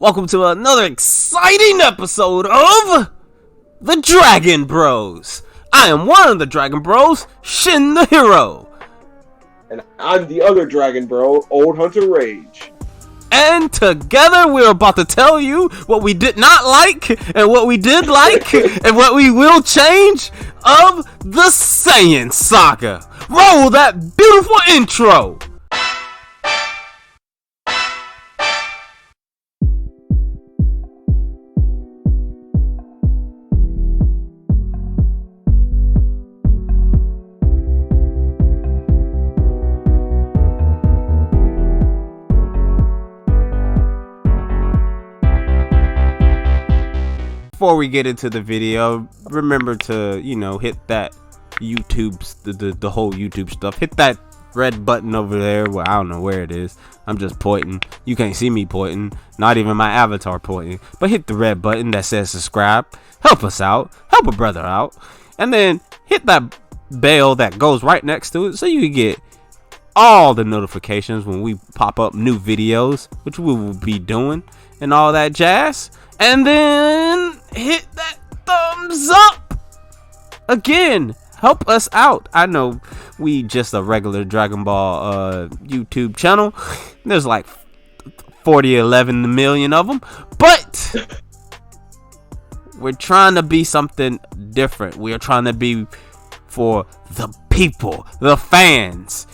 Welcome to another exciting episode of the DragonBroz. I am one of the DragonBroz, Shin the Hero. And I'm the other Dragon Bro, Old Hunter Rage. And together we're about to tell you what we did not like, and what we did like, and what we will change of the Saiyan Saga. Roll that beautiful intro! Before we get into the video, remember to, hit that YouTube, the whole YouTube stuff. Hit that red button over there. Well, I don't know where it is. I'm just pointing. You can't see me pointing. Not even my avatar pointing. But hit the red button that says subscribe. Help us out. Help a brother out. And then hit that bell that goes right next to it so you can get all the notifications when we pop up new videos, which we will be doing, and all that jazz. And then hit that thumbs up. Again, help us out. I know we just a regular Dragon Ball YouTube channel. There's like 11 million of them. But we're trying to be something different. We are trying to be for the people, the fans.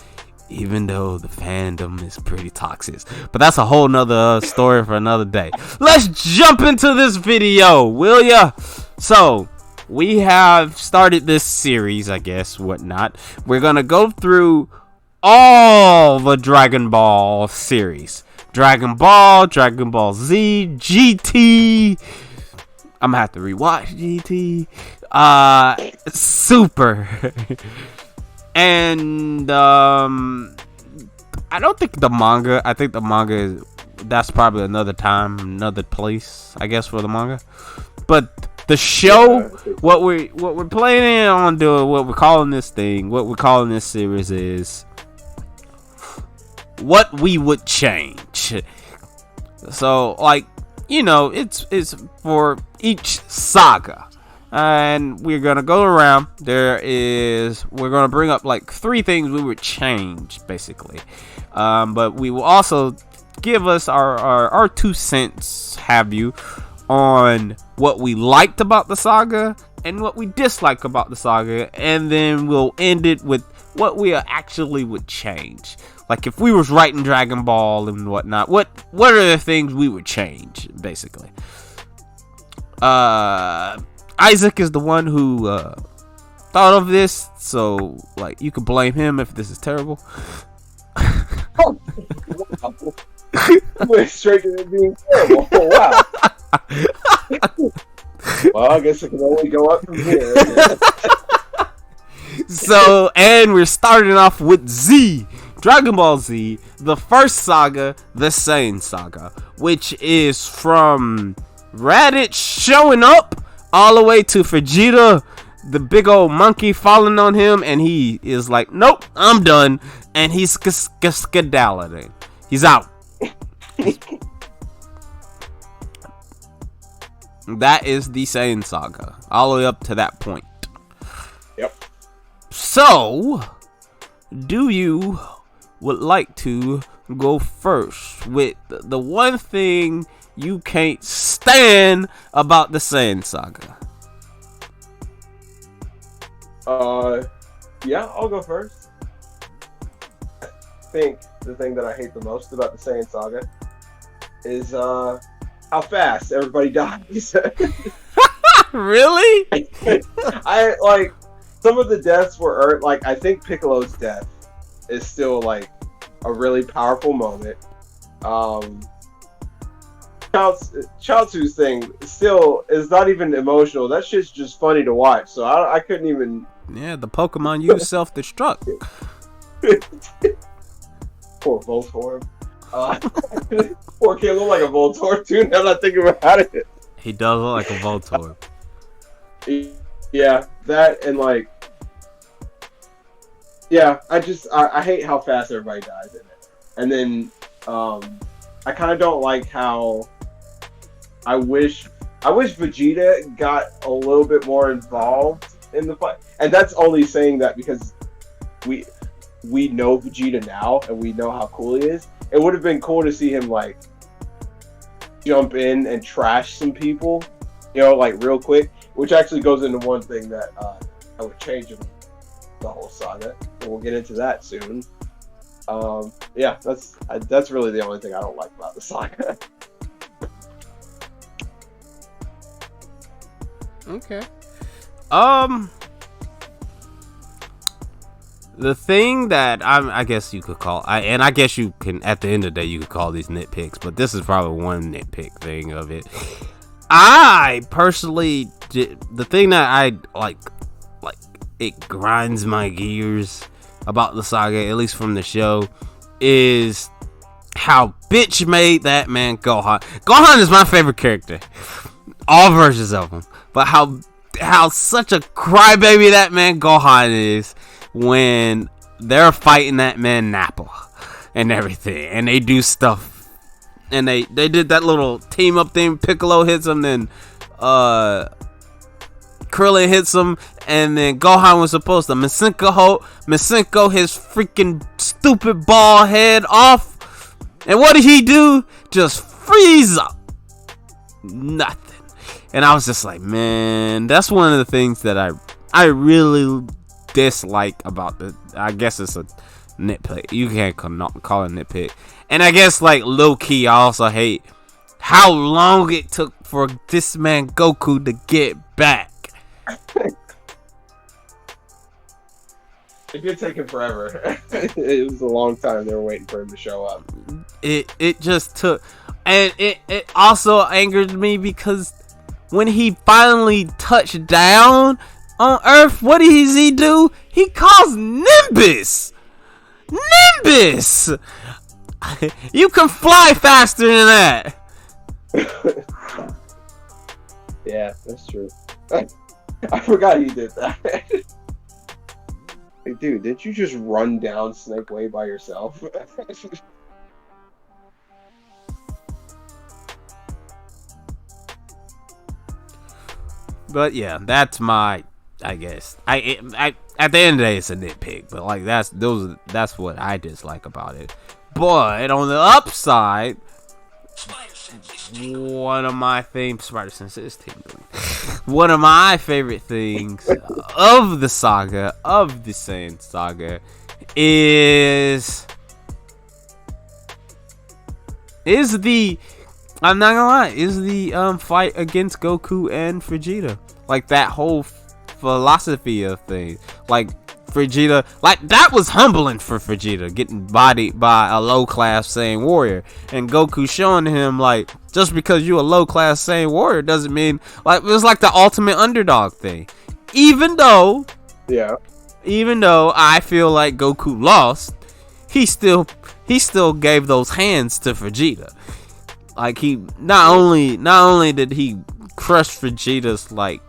Even though the fandom is pretty toxic. But that's a whole nother story for another day. Let's jump into this video, will ya? So, we have started this series, I guess, whatnot. We're gonna go through all the Dragon Ball series. Dragon Ball, Dragon Ball Z, GT. I'm gonna have to rewatch GT. Super. And I don't think the manga. I think the manga is that's probably another time, another place, I guess, for the manga. But the show, what we're planning on doing, what we're calling this series is what we would change. So, like, it's for each saga. And we're gonna go around. We're gonna bring up like 3 things we would change, basically. But we will also give us our 2 cents, have you, on what we liked about the saga and what we disliked about the saga, and then we'll end it with what we actually would change. Like if we was writing Dragon Ball and whatnot, what are the things we would change, basically? Isaac is the one who thought of this, so like you could blame him if this is terrible. Oh, wow. Went straight to it being terrible. Oh, wow. Well, I guess it can only go up from here. So, and we're starting off with Z, Dragon Ball Z, the first saga, the Saiyan Saga, which is from Raditz showing up all the way to Vegeta, the big old monkey falling on him, and he is like, nope, I'm done, and he's skedaddling. He's out. That is the Saiyan Saga, all the way up to that point. Yep. So, do you would like to go first with the one thing you can't stand about the Saiyan Saga? Yeah, I'll go first. I think the thing that I hate the most about the Saiyan Saga is how fast everybody dies. Really? I like some of the deaths were like I think Piccolo's death is still like a really powerful moment. Chaozu's thing still is not even emotional. That shit's just funny to watch. So I couldn't even. Yeah, the Pokemon use self-destruct. Poor Voltorb. Poor kid look like a Voltorb too. Now that I think about it. He does look like a Voltorb. Yeah, that and like. Yeah, I hate how fast everybody dies in it. And then I kind of don't like how I wish Vegeta got a little bit more involved in the fight, and that's only saying that because we know Vegeta now and we know how cool he is. It would have been cool to see him like jump in and trash some people, like real quick. Which actually goes into one thing that I would change in the whole saga, and we'll get into that soon. Yeah, that's really the only thing I don't like about the saga. Okay. The thing that I guess you could call, and I guess you can, at the end of the day, you could call these nitpicks, but this is probably one nitpick thing of it. I personally, the thing that I like it grinds my gears about the saga, at least from the show, is how bitch made that man Gohan. Gohan is my favorite character, all versions of him, but how such a crybaby that man Gohan is when they're fighting that man Nappa and everything, and they do stuff. And they did that little team up thing. Piccolo hits him, then Krillin hits him, and then Gohan was supposed to Masenko his freaking stupid ball head off. And what did he do? Just freeze up. Nothing. And I was just like, man, that's one of the things that I really dislike about I guess it's a nitpick. You can't call it nitpick. And I guess, like, low-key, I also hate how long it took for this man Goku to get back. It did take him forever. It was a long time they were waiting for him to show up. It just took... And it also angered me because when he finally touched down on Earth, what does he do? He calls Nimbus! Nimbus! You can fly faster than that. Yeah, that's true. I forgot he did that. Hey, dude, did you just run down Snake Way by yourself? But yeah, that's my, I guess. I at the end of the day, it's a nitpick, but like that's what I dislike about it. But on the upside, one of my favorite Spider Sense is tingling. One of my favorite things of the saga, of the Saiyan Saga, is the, I'm not gonna lie, is the fight against Goku and Vegeta. Like that whole philosophy of things. Like Vegeta, like that was humbling for Vegeta, getting bodied by a low class Saiyan warrior, and Goku showing him like, just because you a low class Saiyan warrior doesn't mean, like, it was like the ultimate underdog thing. Even though I feel like Goku lost, he still gave those hands to Vegeta. Like, he not only did he crush Vegeta's like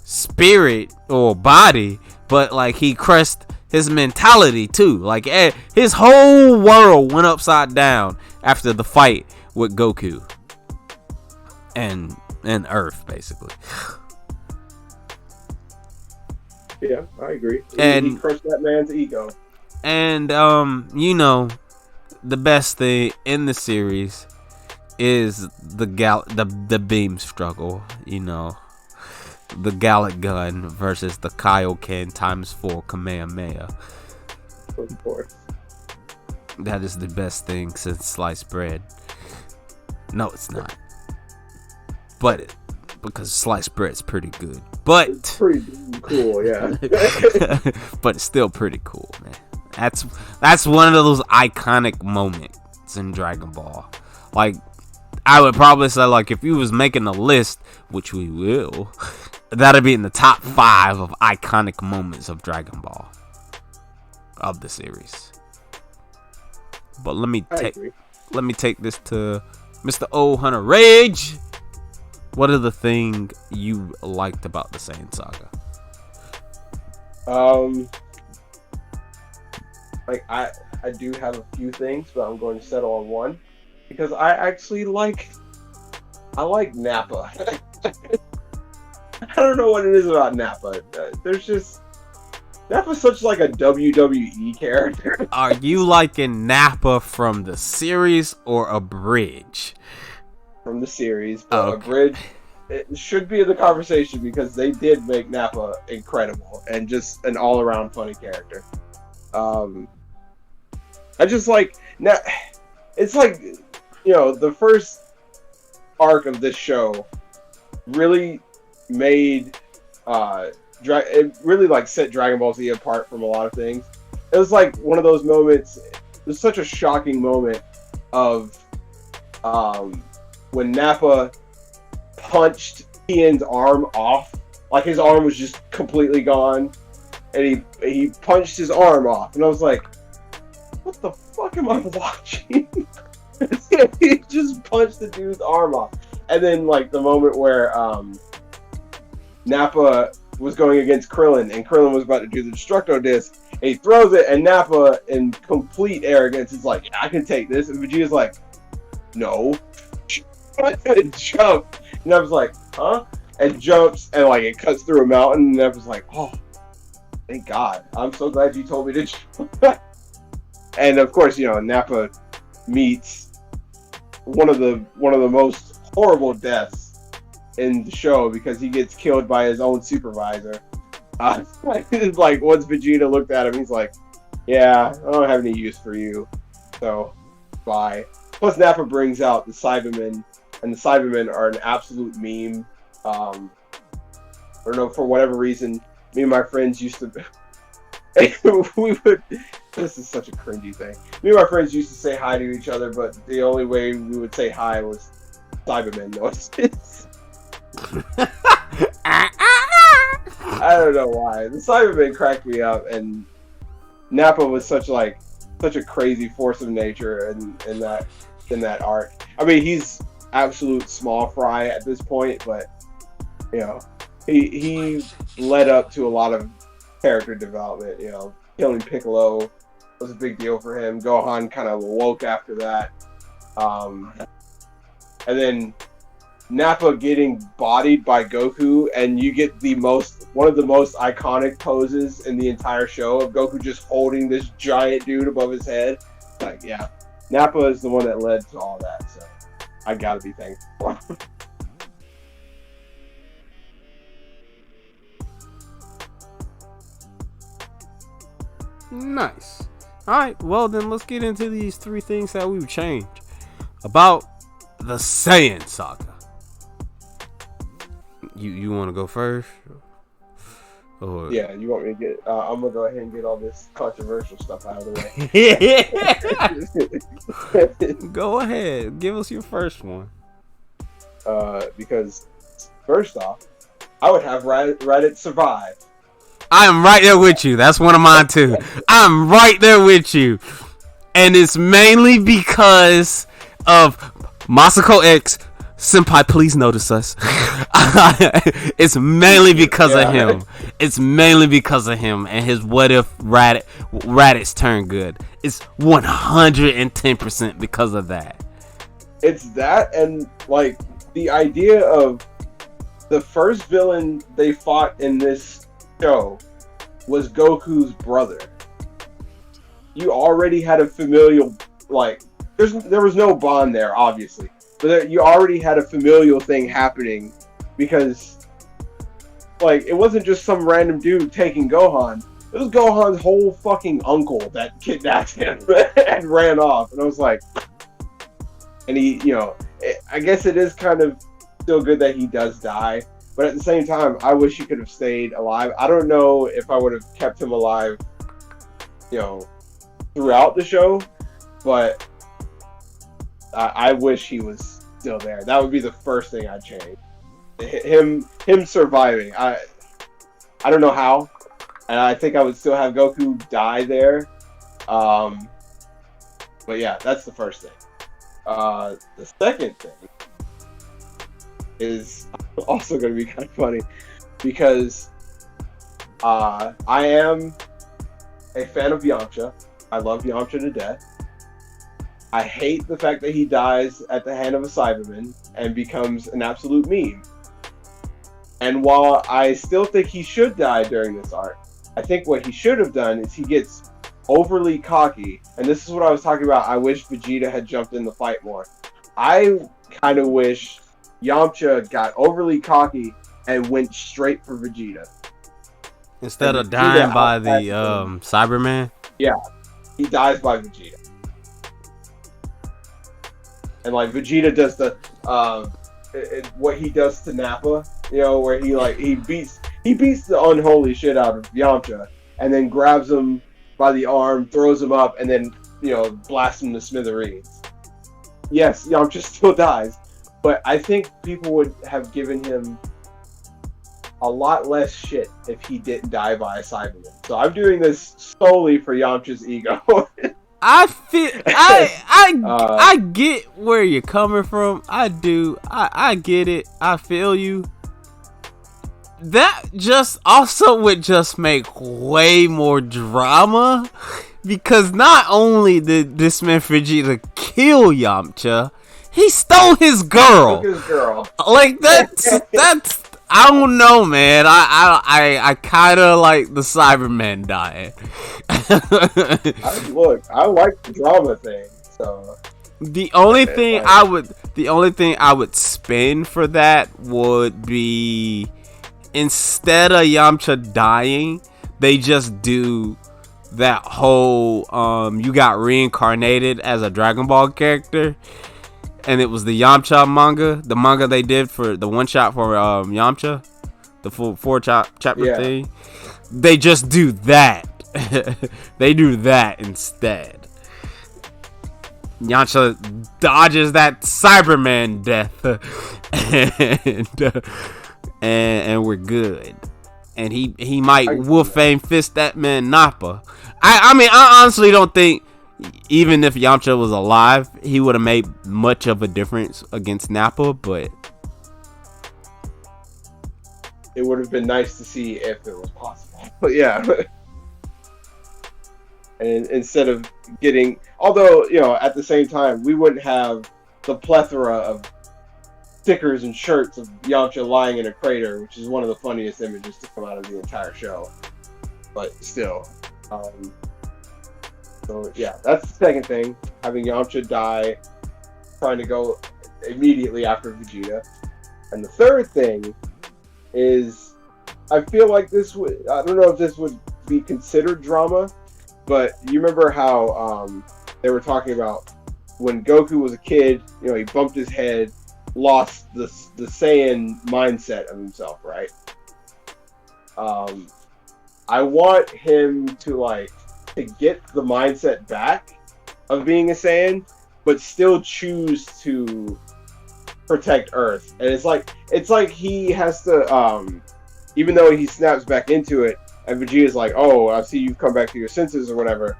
spirit or body, but like he crushed his mentality too. Like his whole world went upside down after the fight with Goku and Earth, basically. Yeah, I agree. And he crushed that man's ego. And you know, the best thing in the series is the beam struggle. You know, the Gallic gun versus the Kaioken ×4 Kamehameha. Of course. That is the best thing since sliced bread. No, it's not. But because sliced bread's pretty good. But it's pretty cool, yeah. But it's still pretty cool, man. That's one of those iconic moments in Dragon Ball. Like, I would probably say, like, if you was making a list, which we will, that'd be in the top 5 of iconic moments of Dragon Ball of the series. But let me take this to Mr. O Hunter Rage. What are the things you liked about the Saiyan Saga? Like I do have a few things, but I'm going to settle on one because I actually like I like Nappa. I don't know what it is about Nappa. There's just Nappa's such like a WWE character. Are you liking Nappa from the series or a bridge? From the series, but Okay. a bridge it should be in the conversation because they did make Nappa incredible and just an all-around funny character. I just like now. It's like, you know, the first arc of this show really made it really like set Dragon Ball Z apart from a lot of things. It was like one of those moments. It was such a shocking moment of when Nappa punched Tien's arm off. Like his arm was just completely gone, and he punched his arm off, and I was like, "What the fuck am I watching?" He just punched the dude's arm off, and then like the moment where Nappa was going against Krillin, and Krillin was about to do the Destructo Disc, and he throws it, and Nappa, in complete arrogance, is like, "I can take this," and Vegeta's like, "No." And jump, and I was like, "Huh?" And jumps, and like it cuts through a mountain, and I was like, "Oh, thank God! I'm so glad you told me to jump." And of course, you know, Nappa meets one of the most horrible deaths in the show because he gets killed by his own supervisor. Like once Vegeta looked at him, he's like, "Yeah, I don't have any use for you, so bye." Plus, Nappa brings out the Cybermen, and the Cybermen are an absolute meme. I don't know, for whatever reason, me and my friends used to. We would. This is such a cringy thing. Me and my friends used to say hi to each other, but the only way we would say hi was Cybermen noises. I don't know why. The Cybermen cracked me up, and Nappa was such a crazy force of nature in that arc. I mean, he's absolute small fry at this point, but you know, he led up to a lot of character development. You know, killing Piccolo was a big deal for him. Gohan kind of woke after that, and then Nappa getting bodied by Goku, and you get one of the most iconic poses in the entire show of Goku just holding this giant dude above his head. Like, yeah, Nappa is the one that led to all that, so I gotta be thankful. Nice. Alright, well then let's get into these 3 things that we've changed about the Saiyan Saga. You want to go first? Or... Yeah, you want me to get... I'm going to go ahead and get all this controversial stuff out of the way. Go ahead. Give us your first one. Because, first off, I would have Reddit survive. I am right there with you. That's one of mine too. I'm right there with you. And it's mainly because of Masako X. Senpai, please notice us. It's mainly because of him. It's mainly because of him and his what if Raditz turn good. It's 110% because of that. It's that, and like the idea of the first villain they fought in this show was Goku's brother. You already had a familial, like, there was no bond there, obviously, but you already had a familial thing happening because, like, it wasn't just some random dude taking Gohan. It was Gohan's whole fucking uncle that kidnapped him and ran off. And I was like, and he, you know, I guess it is kind of still good that he does die. But at the same time, I wish he could have stayed alive. I don't know if I would have kept him alive, you know, throughout the show, but I wish he was still there. That would be the first thing I'd change. Him surviving. I don't know how, and I think I would still have Goku die there. But yeah, that's the first thing. The second thing is also going to be kind of funny because I am a fan of Yamcha. I love Yamcha to death. I hate the fact that he dies at the hand of a Cyberman. and becomes an absolute meme. And while I still think he should die during this arc, I think what he should have done is he gets overly cocky. And this is what I was talking about. I wish Vegeta had jumped in the fight more. I kind of wish Yamcha got overly cocky and went straight for Vegeta. Instead of dying by the Cyberman? Yeah, he dies by Vegeta. And like Vegeta does the what he does to Nappa, you know, where he beats the unholy shit out of Yamcha and then grabs him by the arm, throws him up, and then, you know, blasts him to smithereens. Yes, Yamcha still dies, but I think people would have given him a lot less shit if he didn't die by a Cyberman. So I'm doing this solely for Yamcha's ego. I feel I get where you're coming from. I do. I get it. I feel you. That just also would just make way more drama, because not only did this man Vegeta kill Yamcha, he stole his girl. Took his girl. Like that's I don't know, man. I kind of like the Cyberman dying. I like the drama thing. So the only thing I would spin for that would be, instead of Yamcha dying, they just do that whole you got reincarnated as a Dragon Ball character. And it was the Yamcha manga, the manga they did for the one shot for Yamcha, the full 4-chapter thing. They just do that. They do that instead. Yamcha dodges that Cyberman death, and we're good. And he might Wolfang fist that man Nappa. I mean, I honestly don't think, even if Yamcha was alive, he would have made much of a difference against Nappa, but it would have been nice to see if it was possible. But yeah. And instead of getting, although, you know, at the same time, we wouldn't have the plethora of stickers and shirts of Yamcha lying in a crater, which is one of the funniest images to come out of the entire show. But still. So yeah, that's the second thing. Having Yamcha die, trying to go immediately after Vegeta. And the third thing is, I feel like this would, I don't know if this would be considered drama, but you remember how they were talking about when Goku was a kid, you know, he bumped his head, lost the Saiyan mindset of himself, right? I want him to get the mindset back of being a Saiyan, but still choose to protect Earth. And it's like he has to, even though he snaps back into it, and Vegeta's like, oh, I see you've come back to your senses or whatever,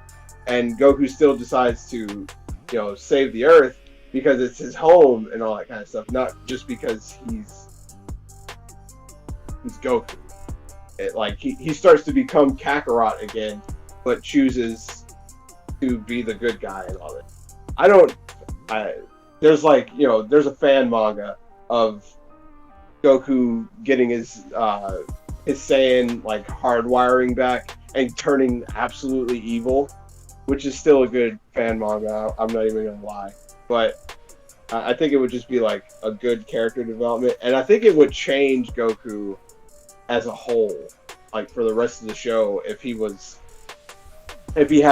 and Goku still decides to, you know, save the Earth because it's his home and all that kind of stuff, not just because he's Goku. He starts to become Kakarot again, but chooses to be the good guy and all that. There's there's a fan manga of Goku getting his Saiyan hardwiring back and turning absolutely evil, which is still a good fan manga. I'm not even gonna lie, but I think it would just be a good character development, and I think it would change Goku as a whole, for the rest of the show, if he had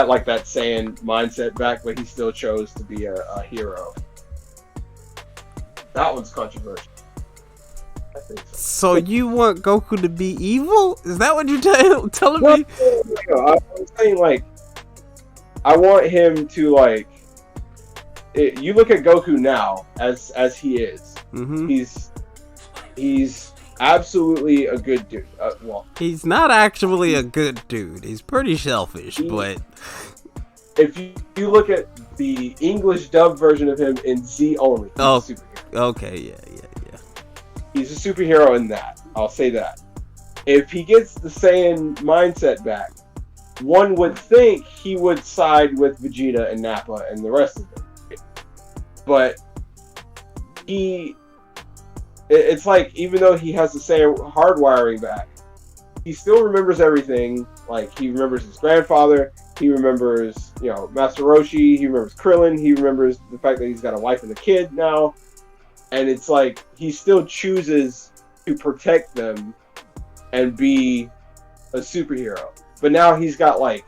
that Saiyan mindset back, but he still chose to be a hero. That one's controversial. I think so. So you want Goku to be evil? Is that what you're telling me? No, I'm saying I want him to you look at Goku now as he is. Mm-hmm. He's absolutely a good dude. He's not actually a good dude. He's pretty selfish, but if you look at the English dub version of him in Z only, he's a superhero. Okay, yeah. He's a superhero in that. I'll say that. If he gets the Saiyan mindset back, one would think he would side with Vegeta and Nappa and the rest of them. But he it's like even though he has the same hardwiring back, he still remembers everything. Like he remembers his grandfather, he remembers Master Roshi, he remembers Krillin, he remembers the fact that he's got a wife and a kid now, and it's like he still chooses to protect them and be a superhero. But now he's got like,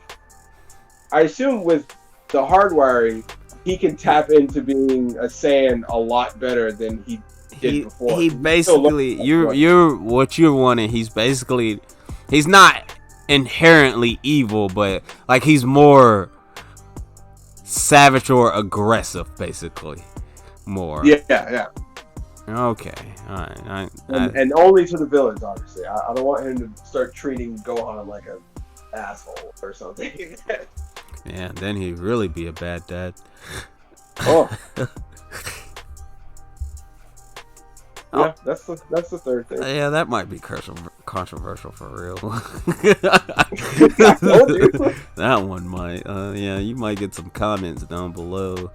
I assume with the hardwiring, he can tap into being a Saiyan a lot better than he did before. He basically, you're what you're wanting. He's not inherently evil, but like he's more savage or aggressive, basically. More. Yeah. Okay, all right. And only to the villains, obviously. I don't want him to start treating Gohan like an asshole or something. Yeah, then he'd really be a bad dad. Oh. Yeah, that's the third thing. Yeah, that might be controversial for real. That one might. Yeah, you might get some comments down below.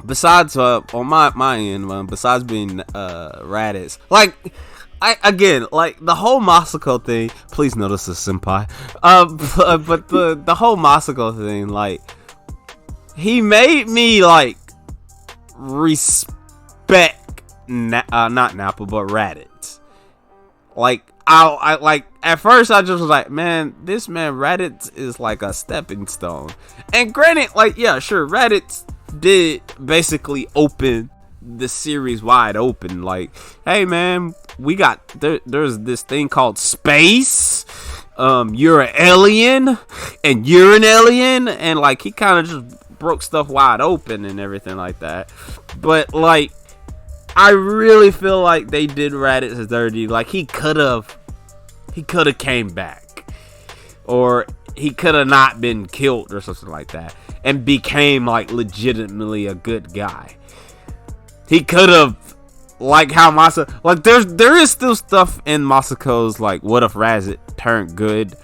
Besides, on my end, besides being Raditz, like, like the whole Masako thing. Please notice this, senpai. But the whole Masako thing, like, he made me like respect not Nappa but Raditz. Like I like at first I just was like, man, this man Raditz is like a stepping stone. And granted, like, yeah, sure, Raditz did basically open the series wide open. Like, hey man, we got there's this thing called space. You're an alien and you're an alien, and like he kind of just broke stuff wide open and everything like that. But like, I really feel like they did Raditz dirty. Like he could have came back, or he could have not been killed or something like that, and became like legitimately a good guy. He could have, like how like there is still stuff in Masako's like what if Raditz turned good.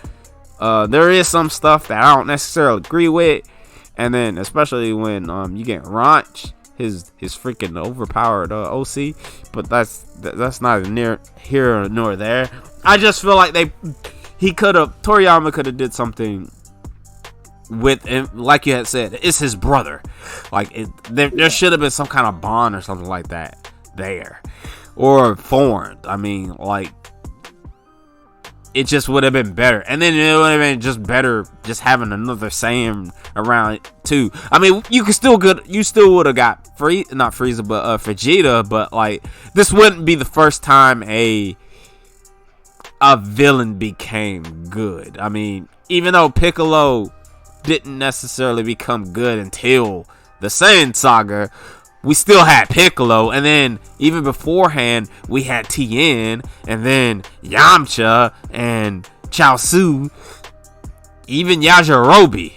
There is some stuff that I don't necessarily agree with, and then especially when you get Ranch, his freaking overpowered OC, but that's neither near here nor there. I just feel like Toriyama could have did something with him, like you had said, it's his brother. Like there should have been some kind of bond or something like that there, or formed. I mean, like, it just would have been better, and then it would have been just better just having another Saiyan around too. I mean, you still would have got not Frieza, but Vegeta. But like, this wouldn't be the first time a villain became good. I mean, even though Piccolo didn't necessarily become good until the Saiyan Saga, we still had Piccolo, and then even beforehand we had Tien, and then Yamcha and Chaozu, even Yajirobe.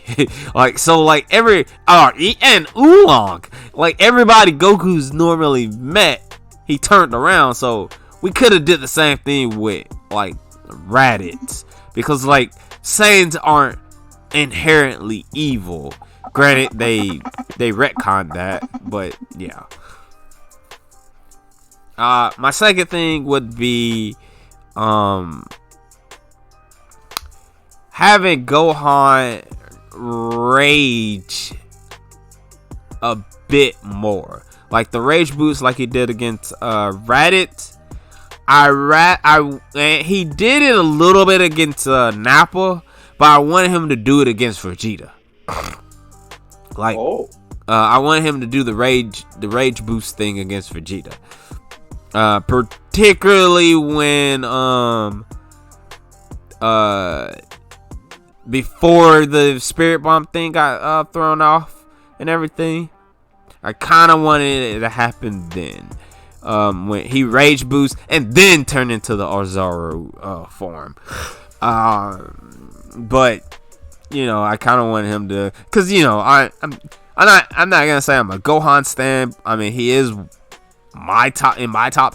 Like, so like and Oolong, like everybody Goku's normally met, he turned around. So we could have did the same thing with like Raditz, because like Saiyans aren't inherently evil. Granted, they retconned that, but yeah. My second thing would be having Gohan rage a bit more, like the rage boost, like he did against Raditz. He did it a little bit against Nappa, but I wanted him to do it against Vegeta. Like, I wanted him to do the rage boost thing against Vegeta. Particularly when before the spirit bomb thing got thrown off and everything. I kind of wanted it to happen then. When he rage boost and then turn into the Ozaru form. But I kind of wanted him to, because I'm not gonna say I'm a Gohan stan. I mean, he is my top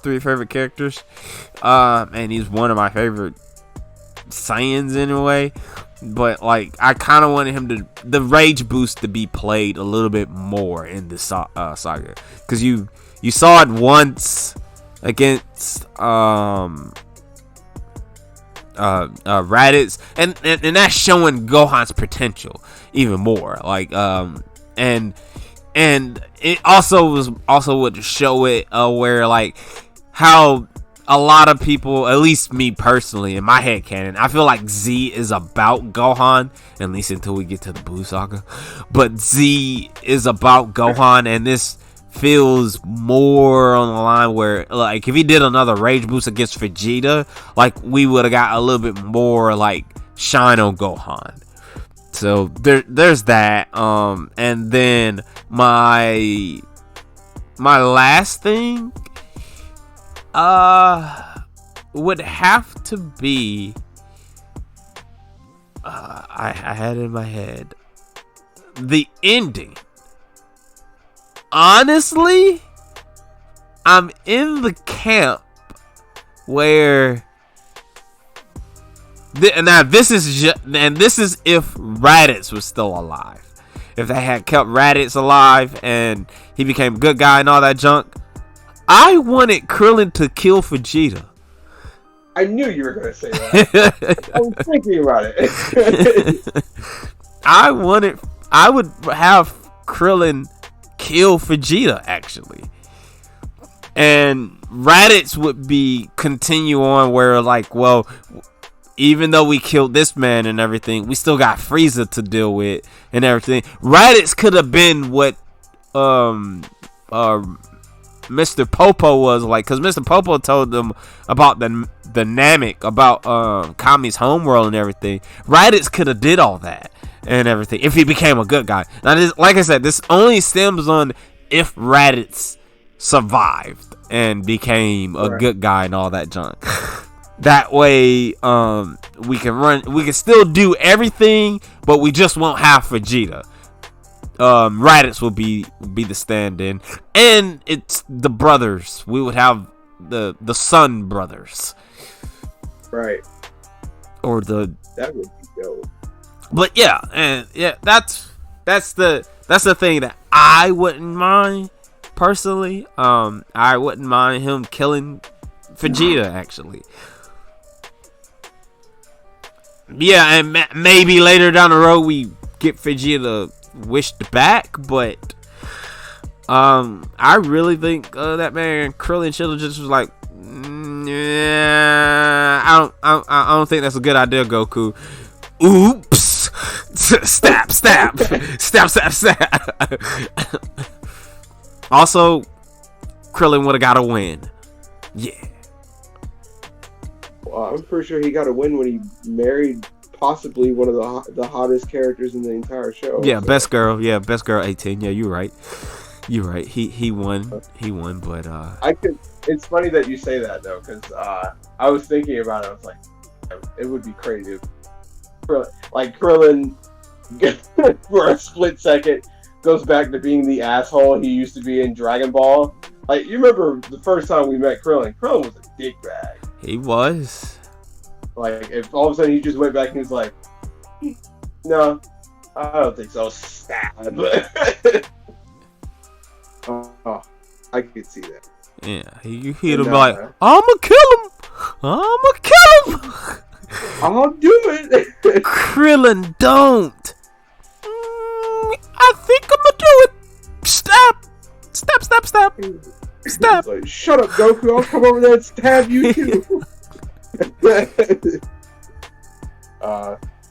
3 favorite characters, and he's one of my favorite Saiyans anyway. But like, I kind of wanted him the rage boost to be played a little bit more in the saga, because You saw it once against Raditz, and that's showing Gohan's potential even more. Like and it also would show it where like how a lot of people, at least me personally, in my head canon, I feel like Z is about Gohan, at least until we get to the Blue Saga. But Z is about Gohan, and this feels more on the line where, like, if he did another Rage Boost against Vegeta, like, we would have got a little bit more, like, shine on Gohan. So there's that. And then my last thing would have to be I had it in my head the ending. Honestly, I'm in the camp where this is if Raditz was still alive. If they had kept Raditz alive and he became a good guy and all that junk, I wanted Krillin to kill Vegeta. I knew you were going to say that. I was thinking about it. I would have Krillin kill Vegeta, actually. And Raditz would continue on where, like, well, even though we killed this man and everything, we still got Frieza to deal with and everything. Raditz could have been what Mr. Popo was like, because Mr. Popo told them about the Namek, about Kami's homeworld and everything. Raditz could have did all that and everything if he became a good guy. Now, like I said, this only stems on if Raditz survived and became a good guy and all that junk. That way, we can still do everything, but we just won't have Vegeta. Raditz will be the stand-in, and it's the brothers. We would have the Sun brothers, right? Or that would be dope. But yeah, and yeah, that's the thing that I wouldn't mind personally. I wouldn't mind him killing Vegeta, actually. Yeah, and maybe later down the road we get Vegeta wished back, but I really think that man Krillin should have just was like, yeah, I don't think that's a good idea, Goku. Oops. Stab. Also, Krillin would have got a win. Yeah. Well, I'm pretty sure he got a win when he married possibly one of the hottest characters in the entire show. Yeah, so. Best girl 18. Yeah, you're right. He won, but it's funny that you say that though, because I was thinking about it. I was like, it would be crazy if Krillin for a split second goes back to being the asshole he used to be in Dragon Ball. Like, you remember the first time we met Krillin was a dickbag. He was. Like, if all of a sudden he just went back and he was like, no, I don't think so. Stab. Oh, I could see that. Yeah, he'd be like, I'ma kill him. I'll do it. Krillin, don't. I think I'm gonna do it. Stab. Like, shut up, Goku. I'll come over there and stab you too.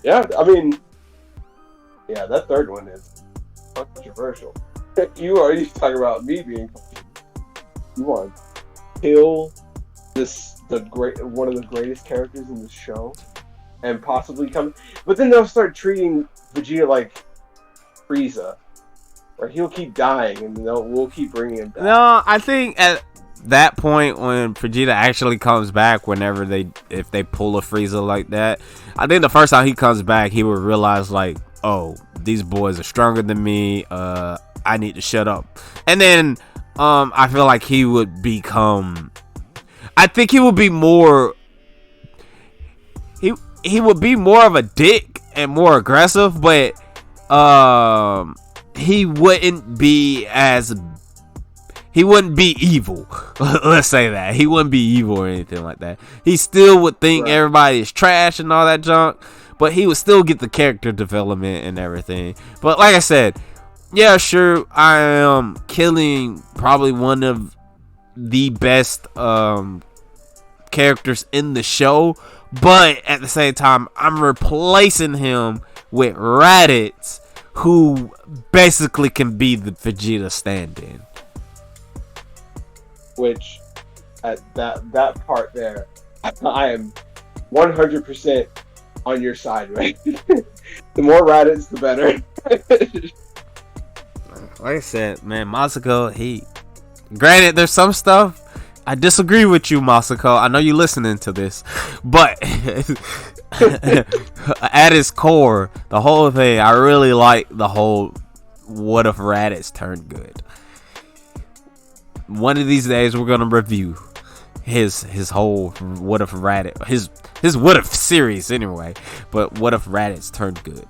Yeah, I mean, yeah, that third one is controversial. You talking about me being controversial. You want to kill one of the greatest characters in the show and possibly come, but then they'll start treating Vegeta like Frieza, or he'll keep dying and we'll keep bringing him back. No, I think at that point when Vegeta actually comes back, if they pull a Frieza like that, I think the first time he comes back, he would realize like, oh, these boys are stronger than me. I need to shut up. And then I feel like he would become. I think he would be more. He would be more of a dick and more aggressive, but he wouldn't be as He wouldn't be evil. Let's say that. He wouldn't be evil or anything like that. He still would think everybody is trash and all that junk, but he would still get the character development and everything. But like I said, yeah, sure, I am killing probably one of the best characters in the show, but at the same time, I'm replacing him with Raditz, who basically can be the Vegeta stand-in. Which, at that part there, I am 100% on your side, right? The more Raditz, the better. Like I said, man, Masako, granted, there's some stuff I disagree with you, Masako. I know you're listening to this, but at its core, the whole thing, I really like the whole what if Raditz turned good. One of these days, we're gonna review his whole what if Raditz, his what if series anyway. But what if Raditz turned good?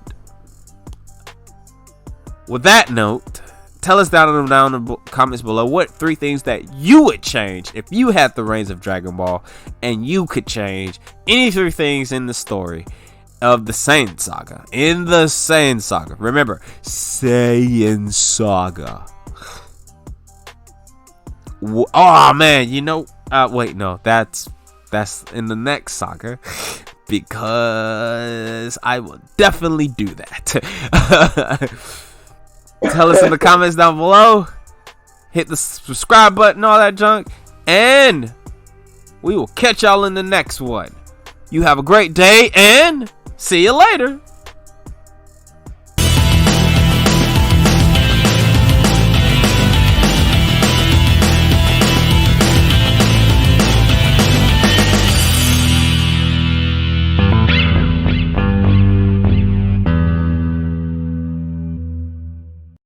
With that note, tell us down in the comments below what 3 things that you would change if you had the reins of Dragon Ball and you could change any 3 things in the story of the Saiyan Saga. In the Saiyan Saga. Remember, Saiyan Saga. Oh man, wait, no, that's in the next saga, because I will definitely do that. Tell us in the comments down below. Hit the subscribe button, all that junk. And we will catch y'all in the next one. You have a great day and see you later.